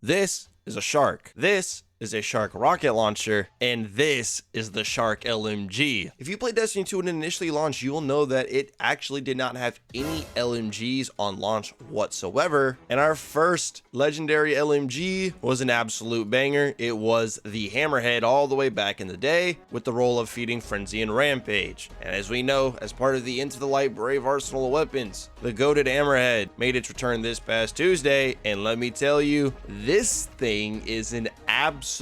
This is a shark. This is a shark rocket launcher, and this is the shark LMG. If you played Destiny 2 and it initially launched, you will know that it actually did not have any LMGs on launch whatsoever, and our first legendary LMG was an absolute banger. It was the Hammerhead all the way back in the day with the role of feeding Frenzy and Rampage. And as we know, as part of the Into the Light Brave arsenal of weapons, the goated Hammerhead made its return this past Tuesday, and let me tell you, this thing is an absolute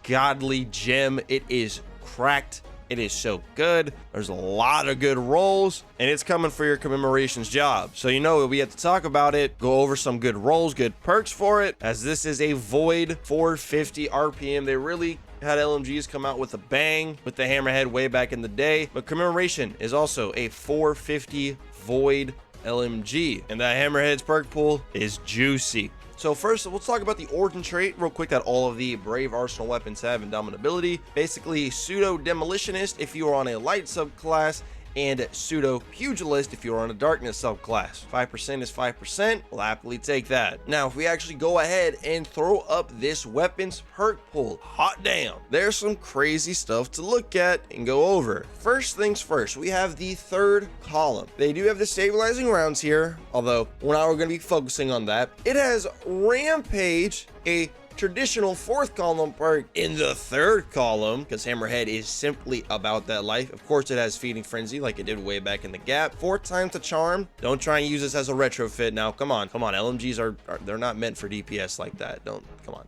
godly gem. It is cracked. It is so good. There's a lot of good rolls, and it's coming for your commemorations job. So you know we have to talk about it, go over some good rolls, good perks for it, as this is a Void 450 RPM. They really had LMGs come out with a bang with the Hammerhead way back in the day, but commemoration is also a 450 Void LMG, and that Hammerhead's perk pool is juicy. So first, let's talk about the origin trait real quick that all of the Brave Arsenal weapons have in Dominability. Basically, Pseudo Demolitionist if you are on a light subclass, and Pseudo Pugilist if you're on a darkness subclass. 5% is 5%. We'll happily take that. Now, if we actually go ahead and throw up this weapon's perk pool, hot damn, there's some crazy stuff to look at and go over. First things first, we have the third column. They do have the stabilizing rounds here, although we're not going to be focusing on that. It has Rampage, a traditional fourth column perk in the third column, because Hammerhead is simply about that life. Of course, it has Feeding Frenzy like it did way back in the gap. 4 times the charm. Don't try and use this as a retrofit now. Come on. LMGs are they're not meant for DPS like that. Come on.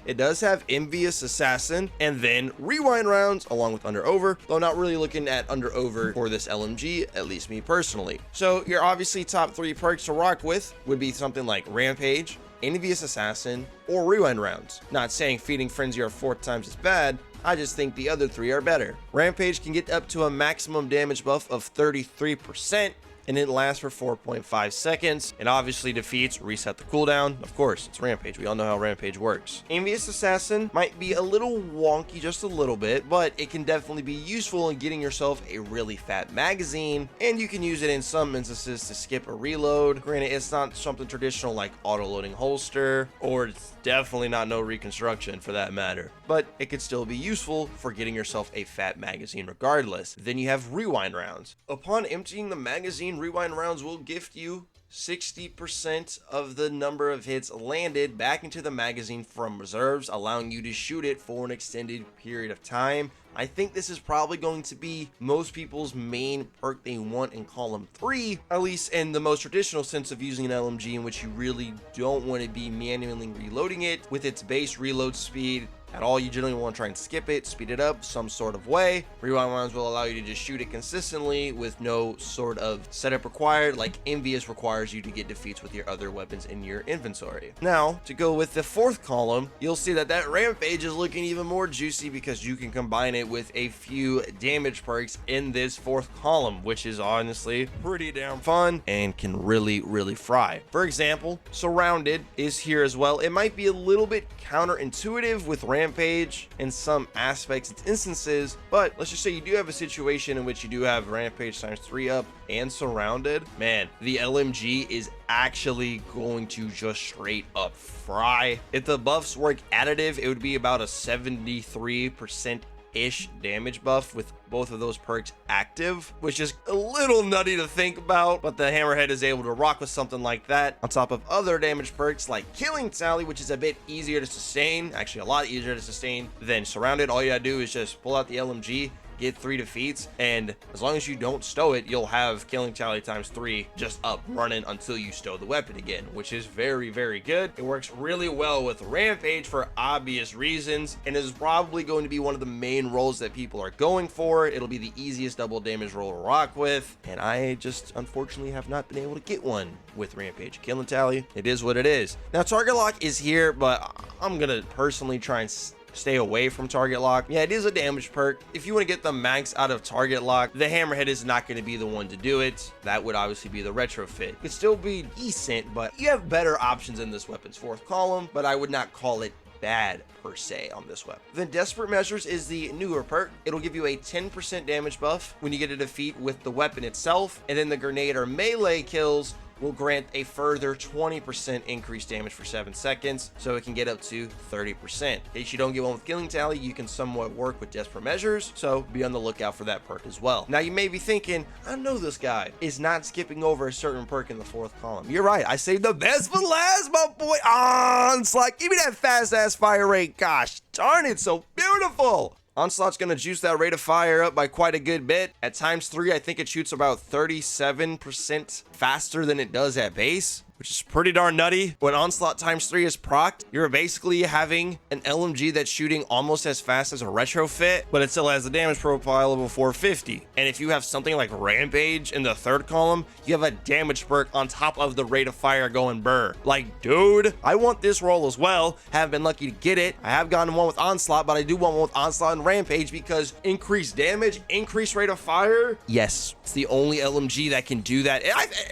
It does have Envious Assassin and then Rewind rounds along with Under Over, though not really looking at Under Over for this LMG, at least me personally. So your obviously top 3 perks to rock with would be something like Rampage, Envious Assassin, or Rewind rounds. Not saying Feeding Frenzy or 4 times is bad, I just think the other 3 are better. Rampage can get up to a maximum damage buff of 33%, and it lasts for 4.5 seconds, and obviously defeats reset the cooldown. Of course, it's Rampage. We all know how Rampage works. Envious Assassin might be a little wonky, just a little bit, but it can definitely be useful in getting yourself a really fat magazine, and you can use it in some instances to skip a reload. Granted, it's not something traditional like auto-loading holster, or it's definitely not no reconstruction for that matter, but it could still be useful for getting yourself a fat magazine regardless. Then you have Rewind rounds. Upon emptying the magazine, Rewind rounds will gift you 60% of the number of hits landed back into the magazine from reserves, allowing you to shoot it for an extended period of time. I think this is probably going to be most people's main perk they want in column 3, at least in the most traditional sense of using an LMG, in which you really don't want to be manually reloading it with its base reload speed at all. You generally want to try and skip it, speed it up some sort of way. Rewind rounds will allow you to just shoot it consistently with no sort of setup required, like Envious requires you to get defeats with your other weapons in your inventory. Now, to go with the 4th column, you'll see that Rampage is looking even more juicy because you can combine it with a few damage perks in this 4th column, which is honestly pretty damn fun and can really fry. For example, Surrounded is here as well. It might be a little bit counterintuitive with Rampage in some aspects and instances, but let's just say you do have a situation in which you do have Rampage times 3 up and Surrounded. Man, the LMG is actually going to just straight up fry. If the buffs work additive, it would be about a 73% ish damage buff with both of those perks active, which is a little nutty to think about, but the Hammerhead is able to rock with something like that on top of other damage perks like Killing Tally, which is a bit easier to sustain, actually a lot easier to sustain than Surrounded. All you gotta do is just pull out the LMG, get 3 defeats, and as long as you don't stow it, you'll have Killing Tally times 3 just up running until you stow the weapon again, which is very good. It works really well with Rampage for obvious reasons, and is probably going to be one of the main roles that people are going for. It'll be the easiest double damage roll to rock with, and I just unfortunately have not been able to get one with Rampage. Killing Tally, it is what it is. Now, Target Lock is here, but I'm gonna personally try and stay away from Target Lock. Yeah, it is a damage perk. If you want to get the max out of Target Lock, the Hammerhead is not going to be the one to do it. That would obviously be the retrofit. Could still be decent, but you have better options in this weapon's 4th column, but I would not call it bad per se on this weapon. Then Desperate Measures is the newer perk. It'll give you a 10% damage buff when you get a defeat with the weapon itself, and then the grenade or melee kills will grant a further 20% increased damage for 7 seconds, so it can get up to 30%. In case you don't get one with Killing Tally, you can somewhat work with Desperate Measures, so be on the lookout for that perk as well. Now you may be thinking, I know this guy is not skipping over a certain perk in the 4th column. You're right, I saved the best for last, my boy. Onslaught, give me that fast ass fire rate. Gosh darn, it's so beautiful. Onslaught's going to juice that rate of fire up by quite a good bit. At ×3, I think it shoots about 37% faster than it does at base, which is pretty darn nutty. When Onslaught ×3 is procced, you're basically having an LMG that's shooting almost as fast as a retrofit, but it still has the damage profile of a 450. And if you have something like Rampage in the 3rd column, you have a damage perk on top of the rate of fire going burr. Like, dude, I want this roll as well. Haven't been lucky to get it. I have gotten one with Onslaught, but I do want one with Onslaught and Rampage because increased damage, increased rate of fire. Yes, it's the only LMG that can do that.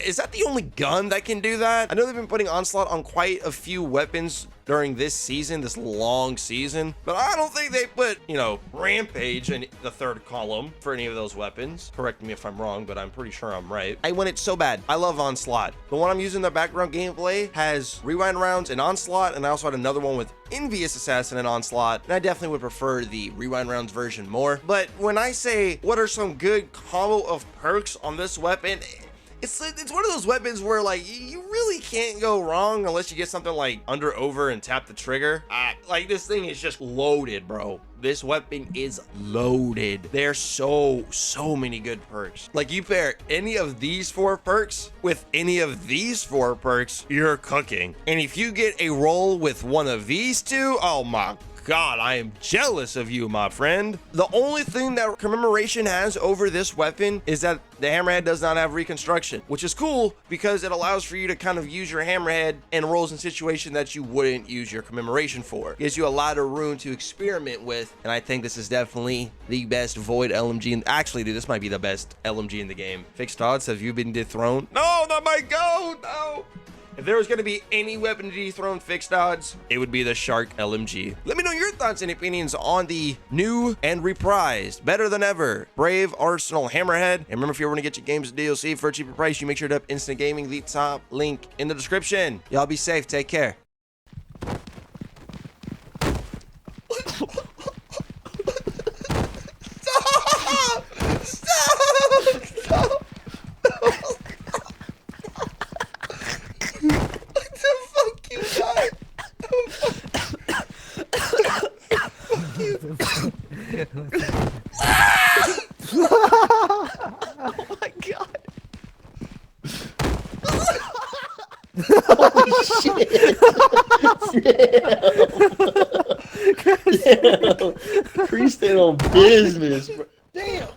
Is that the only gun that can do that? I know they've been putting Onslaught on quite a few weapons during this season, this long season, but I don't think they put, you know, Rampage in the 3rd column for any of those weapons. Correct me if I'm wrong, but I'm pretty sure I'm right. I want it so bad. I love Onslaught. The one I'm using in the background gameplay has rewind rounds and Onslaught, and I also had another one with Envious Assassin and Onslaught, and I definitely would prefer the rewind rounds version more. But when I say what are some good combo of perks on this weapon, it's one of those weapons where, like, you really can't go wrong unless you get something like under over and tap the trigger. Like, this thing is just loaded, bro. This weapon is loaded. There's so many good perks. Like, you pair any of these 4 perks with any of these 4 perks, you're cooking. And if you get a roll with one of these 2, oh my God, I am jealous of you, my friend. The only thing that Commemoration has over this weapon is that the Hammerhead does not have Reconstruction, which is cool because it allows for you to kind of use your Hammerhead in roles and situations that you wouldn't use your Commemoration for. It gives you a lot of room to experiment with, and I think this is definitely the best Void LMG. And actually, dude, this might be the best LMG in the game. Fixed Odds, have you been dethroned? No, not my goat, no. If there was going to be any weapon to dethrone Fixed Odds, it would be the Shark LMG. Let me know your thoughts and opinions on the new and reprised, better than ever, Brave Arsenal Hammerhead. And remember, if you ever want to get your games DLC for a cheaper price, you make sure to up Instant Gaming, the top link in the description. Y'all be safe. Take care. Stop! Stop! Stop! Oh my God. Holy shit. Damn. Kree stayed on business, bro. Damn.